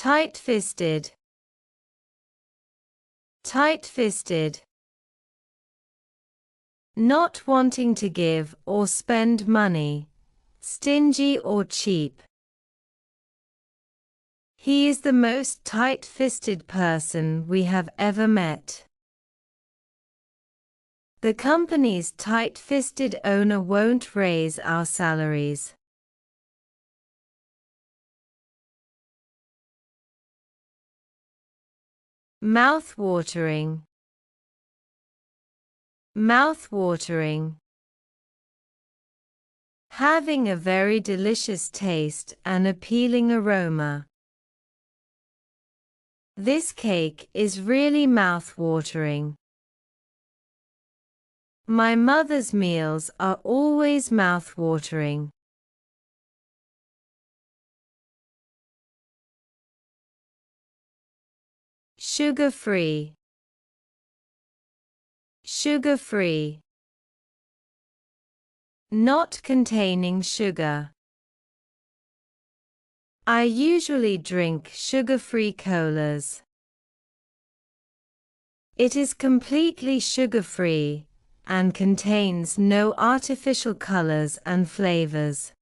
Tight-fisted. Tight-fisted. Not wanting to give or spend money, stingy or cheap. He is the most tight-fisted person we have ever met. The company's tight-fisted owner won't raise our salaries. Mouth-watering. Mouth-watering. Having a very delicious taste and appealing aroma. This cake is really mouth-watering. My mother's meals are always mouth-watering. Sugar-free. Sugar-free. Not containing sugar. I usually drink sugar-free colas. It is completely sugar-free and contains no artificial colors and flavors.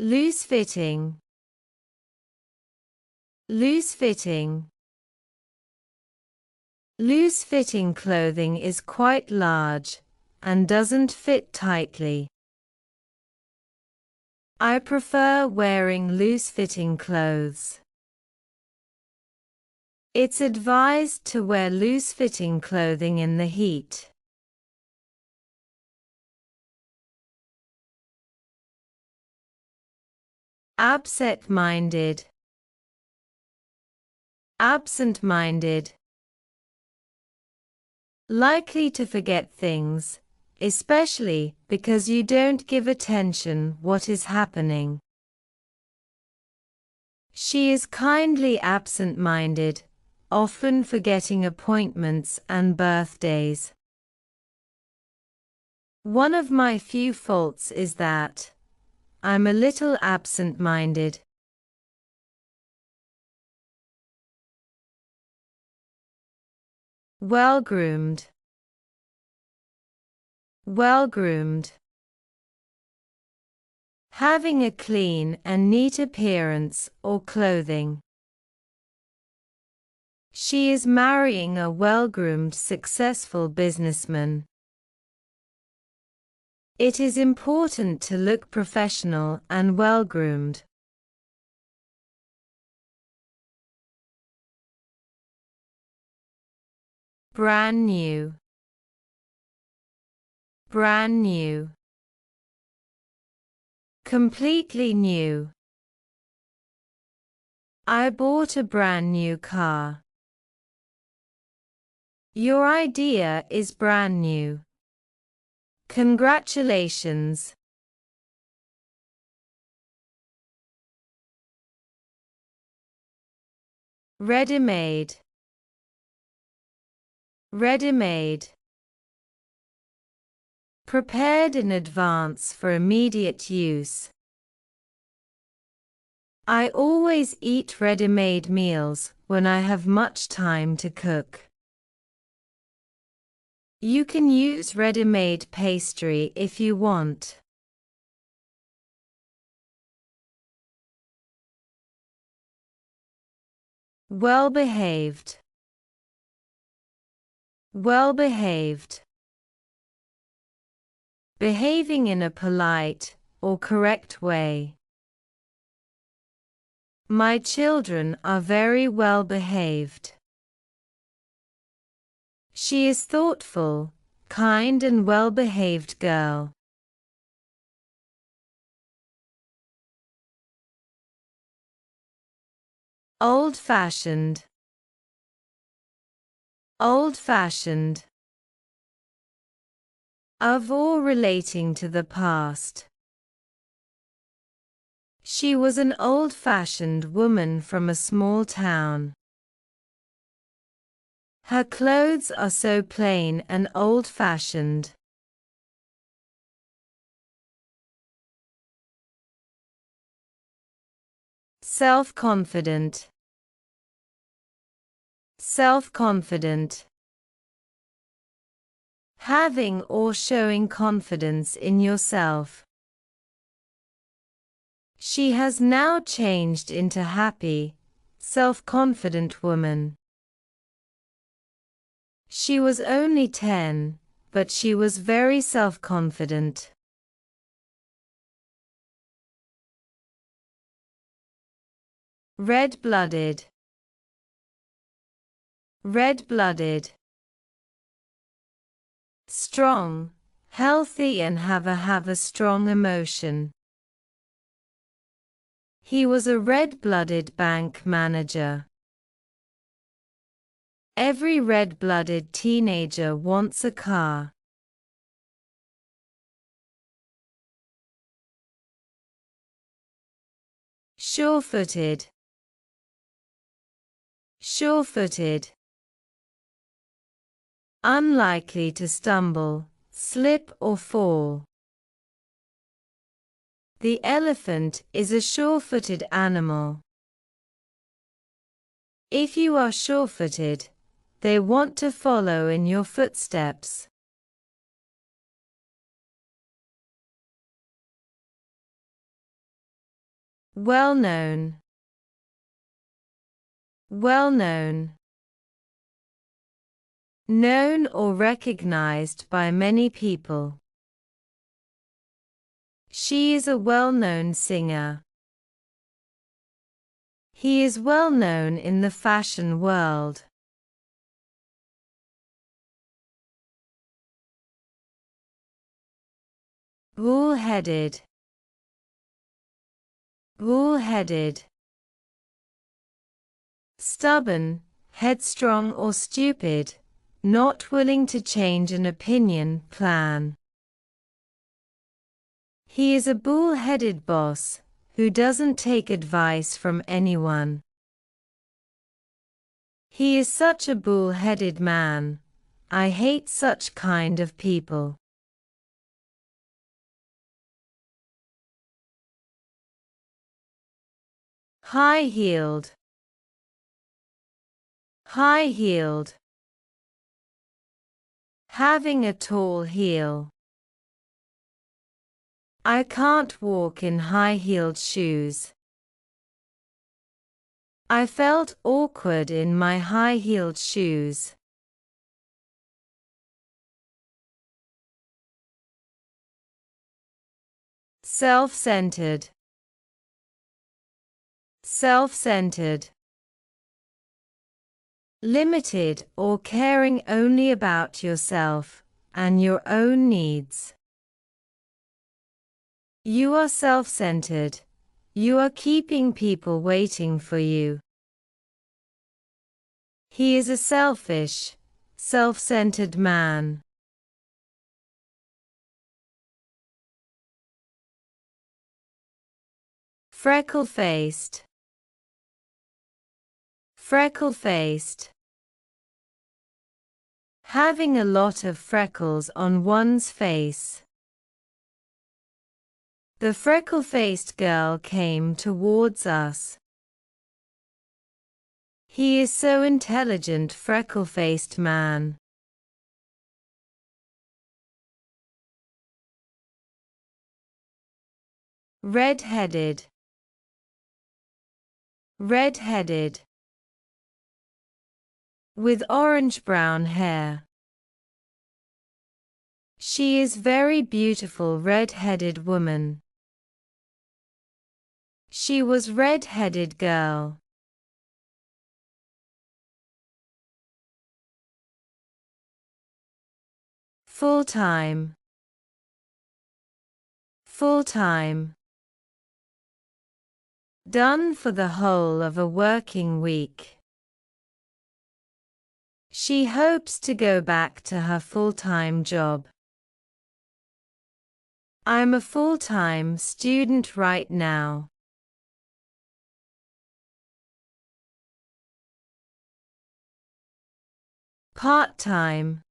Loose-fitting. Loose-fitting. Loose-fitting clothing is quite large and doesn't fit tightly. I prefer wearing loose-fitting clothes. It's advised to wear loose-fitting clothing in the heat. Absent-minded. Absent-minded. Likely to forget things, especially because you don't give attention what is happening. She is kindly absent-minded, often forgetting appointments and birthdays. One of my few faults is that I'm a little absent-minded. Well-groomed. Well-groomed. Having a clean and neat appearance or clothing. She is marrying a well-groomed, successful businessman. It is important to look professional and well-groomed. Brand new. Brand new. Completely new. I bought a brand new car. Your idea is brand new. Congratulations. Ready-made. Ready-made. Prepared in advance for immediate use. I always eat ready-made meals when I have much time to cook. You can use ready-made pastry if you want. Well-behaved. Well-behaved. Behaving in a polite or correct way. My children are very well behaved. She is thoughtful, kind and well-behaved girl. Old-fashioned. Old-fashioned. Of or relating to the past. She was an old-fashioned woman from a small town. Her clothes are so plain and old-fashioned. self-confident, self-confident. Having or showing confidence in yourself. She has now changed into happy, self-confident woman. She was only 10, but she was very self-confident. Red-blooded, red-blooded. Strong, healthy and have a strong emotion. He was a red-blooded bank manager. Every red-blooded teenager wants a car. Sure-footed, sure-footed. Unlikely to stumble, slip or fall. The elephant is a sure-footed animal. If you are sure-footed, they want to follow in your footsteps. Well-known, well-known. Known or recognized by many people. She is a well-known singer. He is well known in the fashion world. Bull-headed, bull-headed. Stubborn, headstrong or stupid, not willing to change an opinion, plan. He is a bull-headed boss, who doesn't take advice from anyone. He is such a bull-headed man. I hate such kind of people. High-heeled, high-heeled. Having a tall heel. I can't walk in high-heeled shoes. I felt awkward in my high-heeled shoes. Self-centered, self-centered. Limited or caring only about yourself and your own needs. You are self-centered. You are keeping people waiting for you. He is a selfish, self-centered man. Freckle-faced, freckle-faced. Having a lot of freckles on one's face. The freckle-faced girl came towards us. He is so intelligent, freckle-faced man. Red-headed, red-headed. With orange-brown hair. She is very beautiful red-headed woman. She was red-headed girl. Full-time, full-time. Done for the whole of a working week. She hopes to go back to her full-time job. I'm a full-time student right now. Part-time,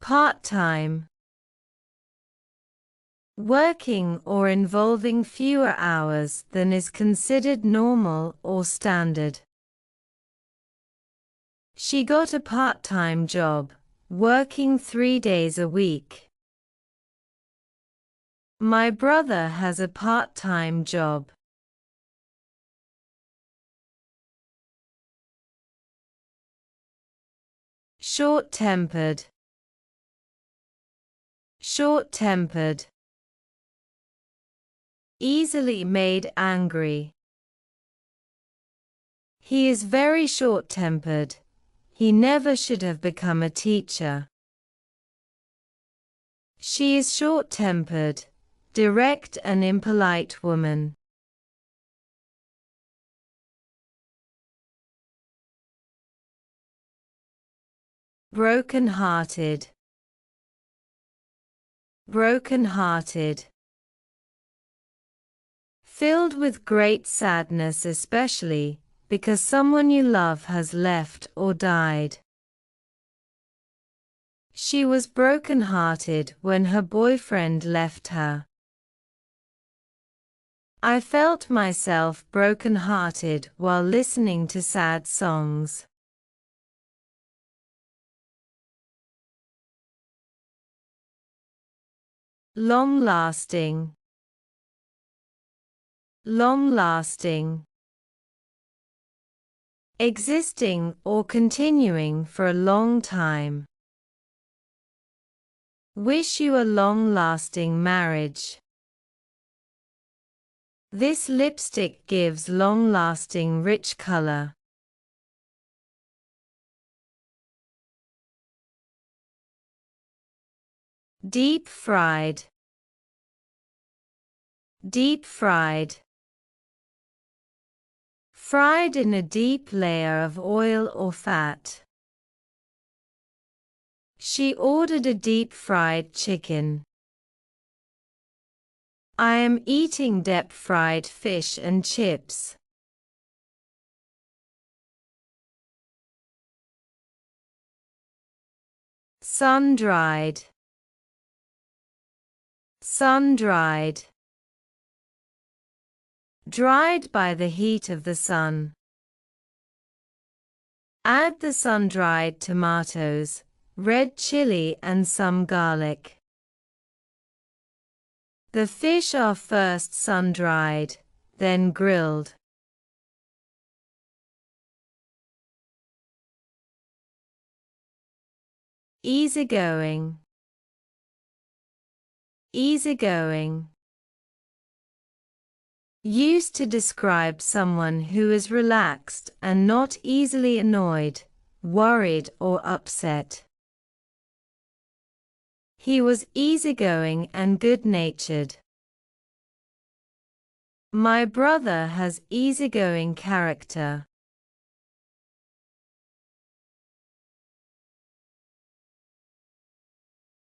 part-time. Working or involving fewer hours than is considered normal or standard. She got a part-time job, working 3 days a week. My brother has a part-time job. Short-tempered. Short-tempered. Easily made angry. He is very short-tempered. He never should have become a teacher. She is short-tempered, direct and impolite woman. Broken-hearted. Broken-hearted. Filled with great sadness, especially because someone you love has left or died. She was broken-hearted when her boyfriend left her. I felt myself broken-hearted while listening to sad songs. Long-lasting. Long-lasting. Existing or continuing for a long time. Wish you a long-lasting marriage. This lipstick gives long-lasting rich color. Deep fried. Deep fried. Fried in a deep layer of oil or fat. She ordered a deep-fried chicken. I am eating deep-fried fish and chips. Sun-dried. Sun-dried. Dried by the heat of the sun. Add the sun-dried tomatoes, red chili and some garlic. The fish are first sun-dried, then grilled. Easygoing. Easygoing. Used to describe someone who is relaxed and not easily annoyed, worried or upset. He was easygoing and good-natured. My brother has easygoing character.